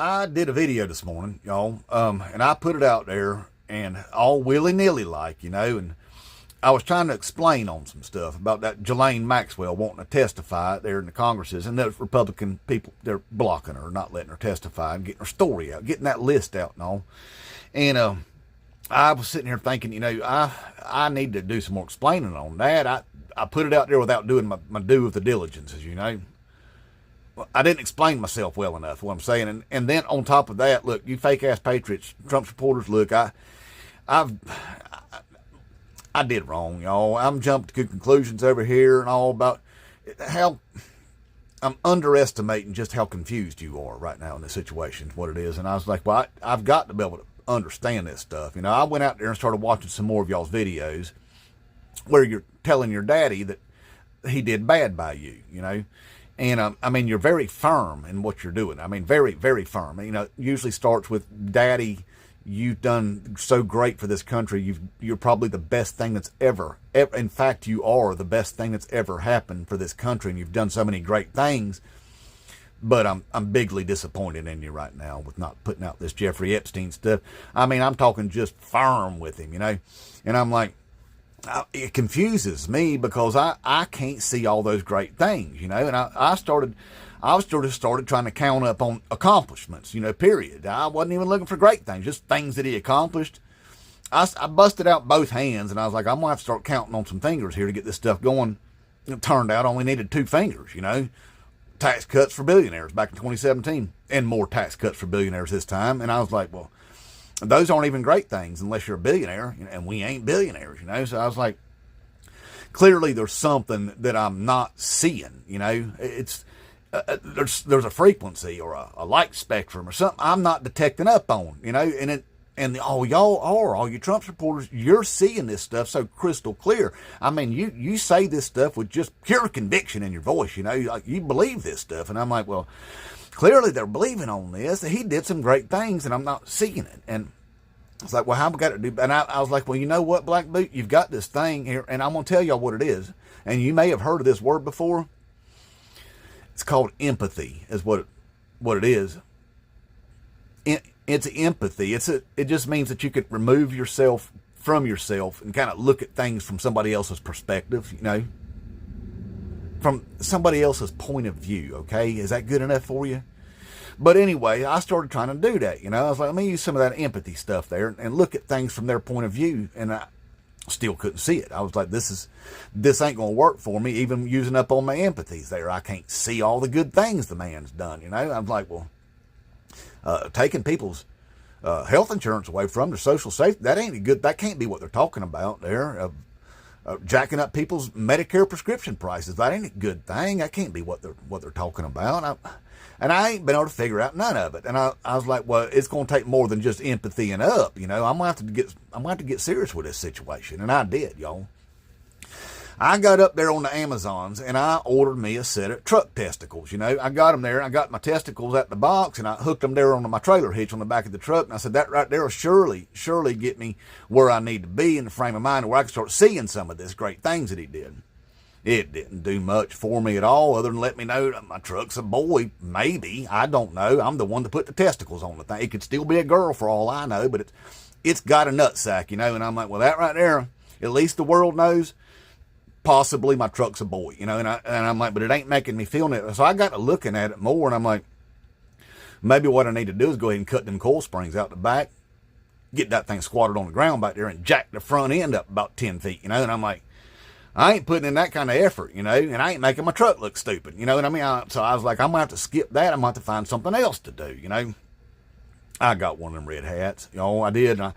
I did a video this morning, y'all, and I put it out there and all willy-nilly like, and I was trying to explain on some stuff about that Ghislaine Maxwell wanting to testify there in the Congresses, and those Republican people, they're blocking her, not letting her testify and getting her story out, getting that list out and all. And I was sitting here thinking, I need to do some more explaining on that. I put it out there without doing my due of the diligences, I didn't explain myself well enough, what I'm saying. And then on top of that, look, you fake-ass patriots, Trump supporters, look, I did wrong, y'all. I'm jumping to conclusions over here and all about how I'm underestimating just how confused you are right now in this situation, what it is. And I was like, well, I've got to be able to understand this stuff. I went out there and started watching some more of y'all's videos where you're telling your daddy that he did bad by you, And, you're very firm in what you're doing. Very, very firm. Usually starts with, Daddy, you've done so great for this country. You're probably the best thing that's ever, in fact, you are the best thing that's ever happened for this country, and you've done so many great things. But I'm bigly disappointed in you right now with not putting out this Jeffrey Epstein stuff. I'm talking just firm with him, And I'm like, it confuses me because I can't see all those great things, And I started trying to count up on accomplishments, period. I wasn't even looking for great things, just things that he accomplished. I busted out both hands and I was like, I'm going to have to start counting on some fingers here to get this stuff going. It turned out I only needed 2 fingers, Tax cuts for billionaires back in 2017 and more tax cuts for billionaires this time. And I was like, well, those aren't even great things unless you're a billionaire, and we ain't billionaires, So I was like, clearly there's something that I'm not seeing, It's there's a frequency or a light spectrum or something I'm not detecting up on, all you Trump supporters, you're seeing this stuff so crystal clear. You say this stuff with just pure conviction in your voice, you believe this stuff. And I'm like, well, clearly they're believing on this. He did some great things and I'm not seeing it. And it's like, well, how have we got to do? And I was like, well, you know what, Black Boot, you've got this thing here and I'm going to tell y'all what it is. And you may have heard of this word before. It's called empathy is what it is. It's empathy. It just means that you could remove yourself from yourself and kind of look at things from somebody else's perspective, from somebody else's point of view. Okay. Is that good enough for you? But anyway, I started trying to do that. I was like, let me use some of that empathy stuff there and look at things from their point of view. And I still couldn't see it. I was like, this ain't going to work for me. Even using up on my empathies there, I can't see all the good things the man's done. I'm like, well, taking people's health insurance away from their social safety, that ain't good. That can't be what they're talking about there. Jacking up people's Medicare prescription prices, that ain't a good thing. That can't be what they're talking about. And I ain't been able to figure out none of it. And I was like, well, it's going to take more than just empathy and up. I'm going to have to get serious with this situation. And I did, y'all. I got up there on the Amazons and I ordered me a set of truck testicles. I got them there. I got my testicles at the box and I hooked them there onto my trailer hitch on the back of the truck. And I said, that right there will surely get me where I need to be in the frame of mind where I can start seeing some of this great things that he did. It didn't do much for me at all other than let me know that my truck's a boy. Maybe. I don't know. I'm the one that put the testicles on the thing. It could still be a girl for all I know, but it's got a nutsack, And I'm like, well, that right there, at least the world knows. Possibly my truck's a boy, and I'm like, but it ain't making me feel it. So I got to looking at it more, and I'm like, maybe what I need to do is go ahead and cut them coil springs out the back, get that thing squatted on the ground back there, and jack the front end up about 10 feet, And I'm like, I ain't putting in that kind of effort, and I ain't making my truck look stupid, So I was like, I'm gonna have to skip that. I'm gonna have to find something else to do, I got one of them red hats, I did. And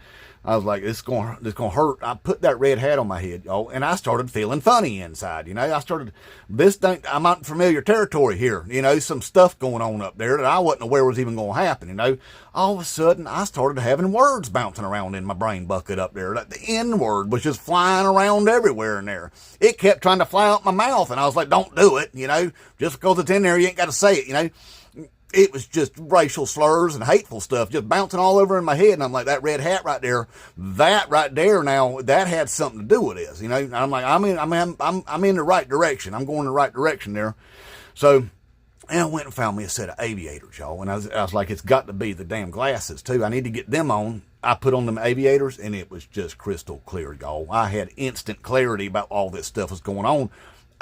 I was like, it's gonna hurt. I put that red hat on my head, and I started feeling funny inside. I'm out in familiar territory here. Some stuff going on up there that I wasn't aware was even going to happen. All of a sudden I started having words bouncing around in my brain bucket up there. Like the N word was just flying around everywhere in there. It kept trying to fly out my mouth, and I was like, don't do it. Just because it's in there, you ain't got to say it. It was just racial slurs and hateful stuff just bouncing all over in my head. And I'm like, that red hat right there, now, that had something to do with this, I'm like, I'm in the right direction. I'm going in the right direction there. So And I went and found me a set of aviators, y'all. And I was like, it's got to be the damn glasses, too. I need to get them on. I put on them aviators, and it was just crystal clear, y'all. I had instant clarity about all this stuff was going on.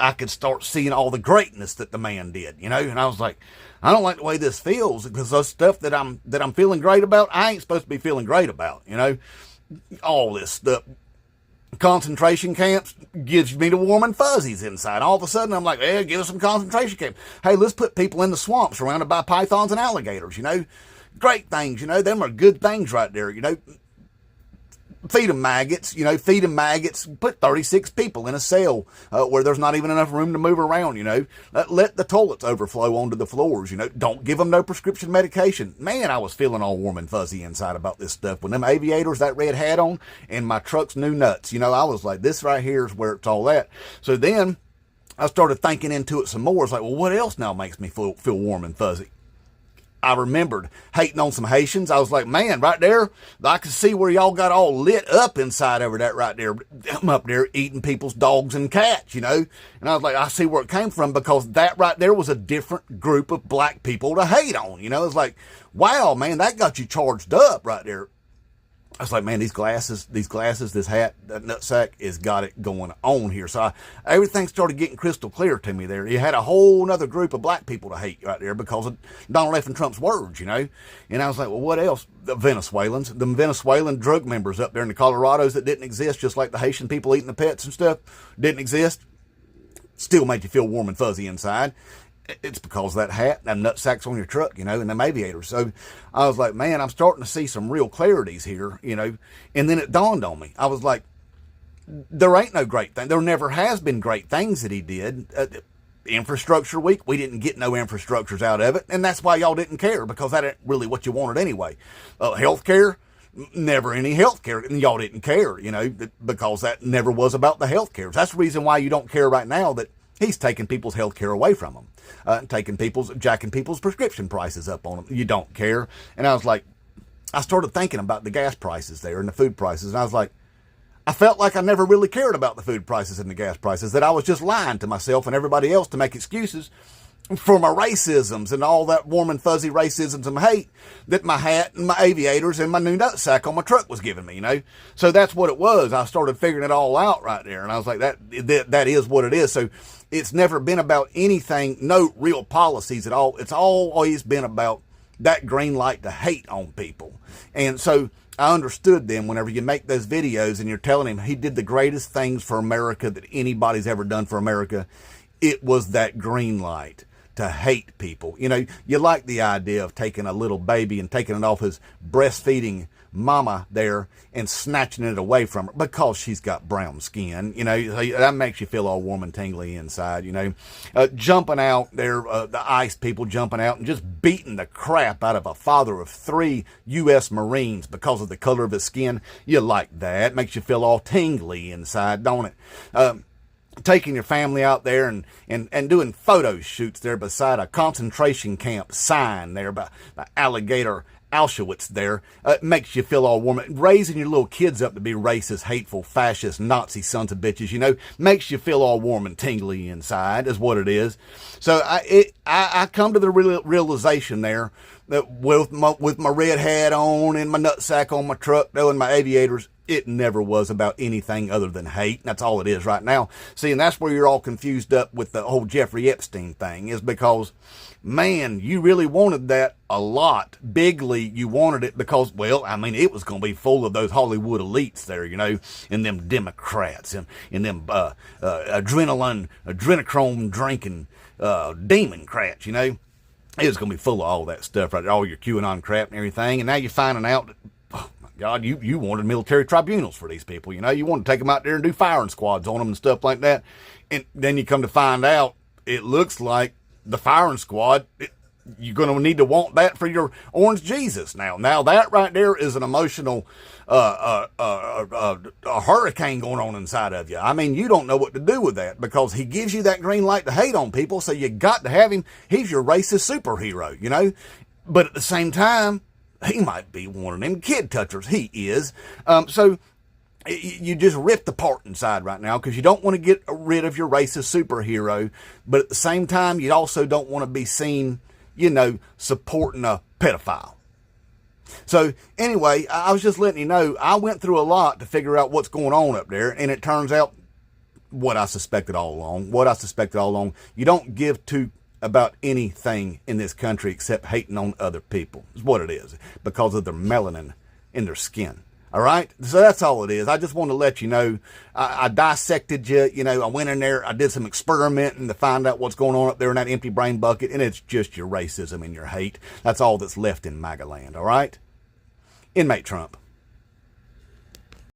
I could start seeing all the greatness that the man did, you know. And I was like, I don't like the way this feels, because those stuff that I'm feeling great about, I ain't supposed to be feeling great about, you know. All this stuff. Concentration camps gives me the warm and fuzzies inside. All of a sudden, I'm like, hey, give us some concentration camps. Hey, let's put people in the swamps surrounded by pythons and alligators, you know. Great things, you know. Them are good things right there, you know. Feed them maggots, you know, feed them maggots. Put 36 people in a cell where there's not even enough room to move around, you know. Let the toilets overflow onto the floors, you know. Don't give them no prescription medication. Man, I was feeling all warm and fuzzy inside about this stuff. When them aviators, that red hat on, and my truck's new nuts, you know, I was like, this right here is where it's all at. So then I started thinking into it some more. It's like, well, what else now makes me feel warm and fuzzy? I remembered hating on some Haitians. I was like, man, right there, I could see where y'all got all lit up inside over that right there. I'm up there eating people's dogs and cats, you know. And I was like, I see where it came from, because that right there was a different group of black people to hate on, you know. It's like, wow, man, that got you charged up right there. I was like, man, these glasses, this hat, that nutsack has got it going on here. So everything started getting crystal clear to me there. You had a whole other group of black people to hate right there because of Donald F. and Trump's words, you know. And I was like, well, what else? The Venezuelans, the Venezuelan drug members up there in the Colorados that didn't exist, just like the Haitian people eating the pets and stuff, didn't exist. Still made you feel warm and fuzzy inside. It's because of that hat, them nutsacks on your truck, you know, and them aviators. So I was like, man, I'm starting to see some real clarities here, you know. And then it dawned on me. I was like, there ain't no great thing. There never has been great things that he did. Infrastructure week, we didn't get no infrastructures out of it. And that's why y'all didn't care, because that ain't really what you wanted anyway. Healthcare, never any healthcare, and y'all didn't care, you know, because that never was about the healthcare. That's the reason why you don't care right now that he's taking people's health care away from them, jacking people's prescription prices up on them. You don't care. And I was like, I started thinking about the gas prices there and the food prices. And I was like, I felt like I never really cared about the food prices and the gas prices, that I was just lying to myself and everybody else to make excuses for my racisms and all that warm and fuzzy racisms and hate that my hat and my aviators and my new nutsack on my truck was giving me, you know. So that's what it was. I started figuring it all out right there. And I was like, that is what it is. So it's never been about anything, no real policies at all. It's always been about that green light to hate on people. And so I understood then whenever you make those videos and you're telling him he did the greatest things for America that anybody's ever done for America, it was that green light to hate people. You know, you like the idea of taking a little baby and taking it off his breastfeeding mama there and snatching it away from her because she's got brown skin. You know, that makes you feel all warm and tingly inside, you know. Jumping out there, the ICE people jumping out and just beating the crap out of a father of 3 U.S. Marines because of the color of his skin. You like that. Makes you feel all tingly inside, don't it? Taking your family out there and doing photo shoots there beside a concentration camp sign there by alligator Auschwitz there, makes you feel all warm. Raising your little kids up to be racist, hateful, fascist, Nazi sons of bitches, you know, makes you feel all warm and tingly inside, is what it is. So I come to the realization there that with my red hat on and my nutsack on my truck, and my aviators, it never was about anything other than hate. That's all it is right now. See, and that's where you're all confused up with the whole Jeffrey Epstein thing, is because, man, you really wanted that a lot. Bigly, you wanted it because, well, I mean, it was going to be full of those Hollywood elites there, you know, and them Democrats and them adrenochrome drinking demon-crats, you know. It was going to be full of all that stuff, right? All your QAnon crap and everything. And now you're finding out that, oh my God, you wanted military tribunals for these people. You know, you want to take them out there and do firing squads on them and stuff like that. And then you come to find out, it looks like the firing squad, you're going to need to want that for your orange Jesus now. Now that right there is an emotional a hurricane going on inside of you. I mean, you don't know what to do with that because he gives you that green light to hate on people, so you got to have him. He's your racist superhero, you know. But at the same time, he might be one of them kid touchers. He is. So You just ripped apart inside right now because you don't want to get rid of your racist superhero, but at the same time, you also don't want to be seen, supporting a pedophile. So anyway, I was just letting you know, I went through a lot to figure out what's going on up there, and it turns out what I suspected all along. You don't give two about anything in this country except hating on other people. Is what it is, because of their melanin in their skin. All right? So that's all it is. I just want to let you know, I dissected you. I went in there, I did some experimenting to find out what's going on up there in that empty brain bucket, and it's just your racism and your hate. That's all that's left in MAGA land, all right? Inmate Trump.